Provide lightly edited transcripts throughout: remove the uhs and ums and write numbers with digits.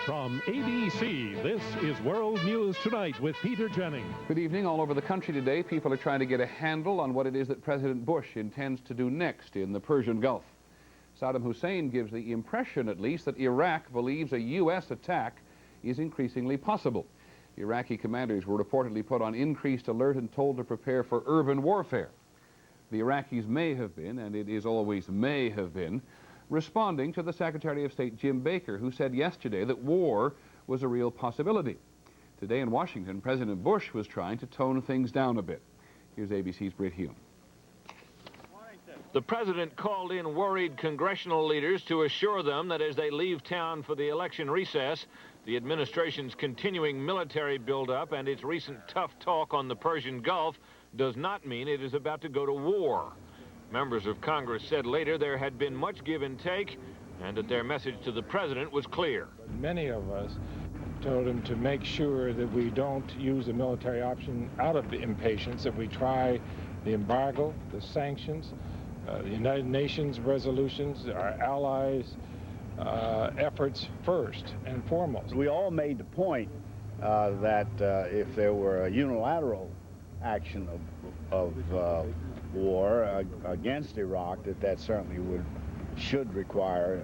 From ABC, this is World News Tonight with Peter Jennings. Good evening. All over the country today, people are trying to get a handle on what it is that President Bush intends to do next in the Persian Gulf. Saddam Hussein gives the impression, at least, that Iraq believes a U.S. attack is increasingly possible. Iraqi commanders were reportedly put on increased alert and told to prepare for urban warfare. The Iraqis may have been, and it is always may have been, responding to the Secretary of State Jim Baker, who said yesterday that war was a real possibility. Today in Washington, President Bush was trying to tone things down a bit. Here's ABC's Britt Hume. The president called in worried congressional leaders to assure them that as they leave town for the election recess, the administration's continuing military buildup and its recent tough talk on the Persian Gulf does not mean it is about to go to war. Members of Congress said later there had been much give and take and that their message to the president was clear. Many of us told him to make sure that we don't use the military option out of impatience, that we try the embargo, the sanctions, the United Nations resolutions, our allies' efforts first and foremost. We all made the point that if there were a unilateral action of war against Iraq, that certainly should require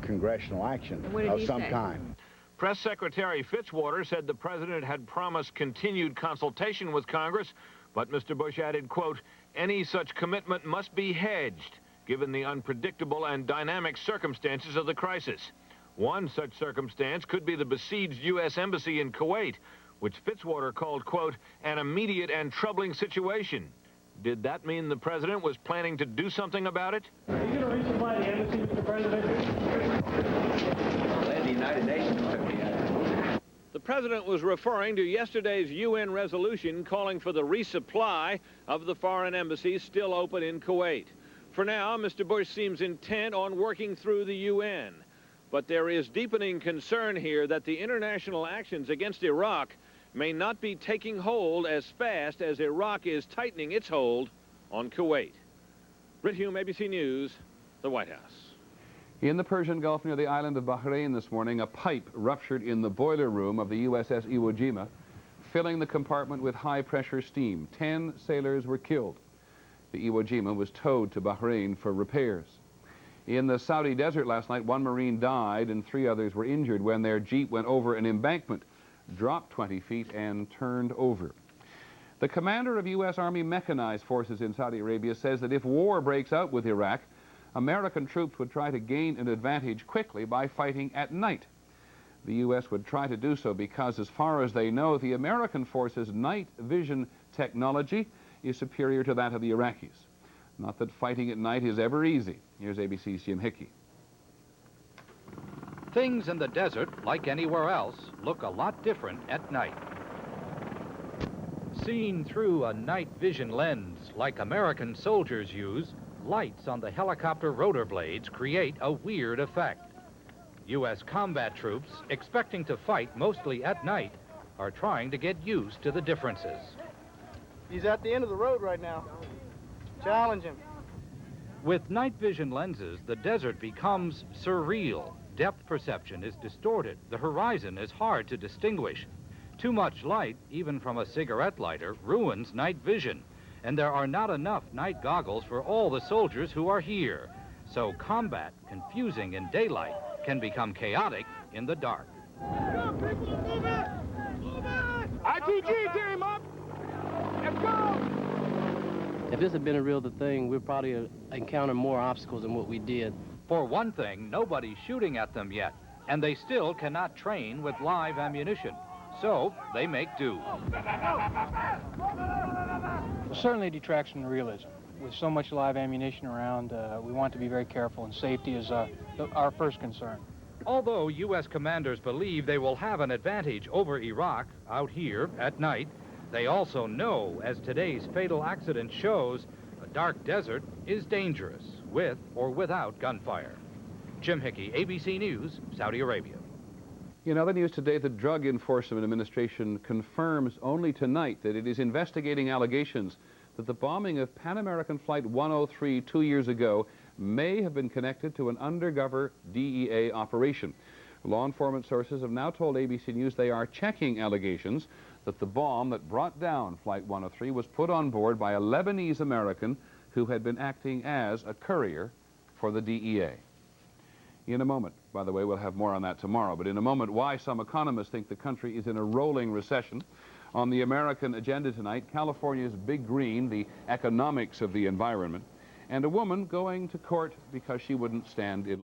congressional action of some kind. Press Secretary Fitzwater said the president had promised continued consultation with Congress, but Mr. Bush added, quote, any such commitment must be hedged, given the unpredictable and dynamic circumstances of the crisis. One such circumstance could be the besieged U.S. Embassy in Kuwait, which Fitzwater called, quote, an immediate and troubling situation. Did that mean the president was planning to do something about it? Are you going to resupply the embassy, Mr. President? The United Nations took me out. The president was referring to yesterday's UN resolution calling for the resupply of the foreign embassies still open in Kuwait. For now, Mr. Bush seems intent on working through the UN. But there is deepening concern here that the international actions against Iraq may not be taking hold as fast as Iraq is tightening its hold on Kuwait. Britt Hume, ABC News, the White House. In the Persian Gulf near the island of Bahrain this morning, a pipe ruptured in the boiler room of the USS Iwo Jima, filling the compartment with high-pressure steam. 10 sailors were killed. The Iwo Jima was towed to Bahrain for repairs. In the Saudi desert last night, 1 Marine died and 3 others were injured when their jeep went over an embankment, dropped 20 feet and turned over. The commander of U.S. Army mechanized forces in Saudi Arabia says that if war breaks out with Iraq, American troops would try to gain an advantage quickly by fighting at night. The U.S. would try to do so because, as far as they know, the American forces' night vision technology is superior to that of the Iraqis. Not that fighting at night is ever easy. Here's ABC's Jim Hickey. Things in the desert, like anywhere else, look a lot different at night. Seen through a night vision lens, like American soldiers use, lights on the helicopter rotor blades create a weird effect. U.S. combat troops, expecting to fight mostly at night, are trying to get used to the differences. He's at the end of the road right now. Challenge him. With night vision lenses, the desert becomes surreal. Depth perception is distorted. The horizon is hard to distinguish. Too much light, even from a cigarette lighter, ruins night vision. And there are not enough night goggles for all the soldiers who are here. So combat, confusing in daylight, can become chaotic in the dark. ITG, tear him up! Let's go! If this had been a real thing, we'd probably encounter more obstacles than what we did. For one thing, nobody's shooting at them yet, and they still cannot train with live ammunition. So they make do. Certainly detraction in realism. With so much live ammunition around, we want to be very careful, and safety is our first concern. Although U.S. commanders believe they will have an advantage over Iraq out here at night, they also know, as today's fatal accident shows, a dark desert is dangerous, with or without gunfire. Jim Hickey, ABC News, Saudi Arabia. In other news today, the Drug Enforcement Administration confirms only tonight that it is investigating allegations that the bombing of Pan American Flight 103 2 years ago may have been connected to an undercover DEA operation. Law enforcement sources have now told ABC News they are checking allegations that the bomb that brought down Flight 103 was put on board by a Lebanese American who had been acting as a courier for the DEA. In a moment, by the way, we'll have more on that tomorrow, but in a moment, why some economists think the country is in a rolling recession. On the American agenda tonight, California's Big Green, the economics of the environment, and a woman going to court because she wouldn't stand in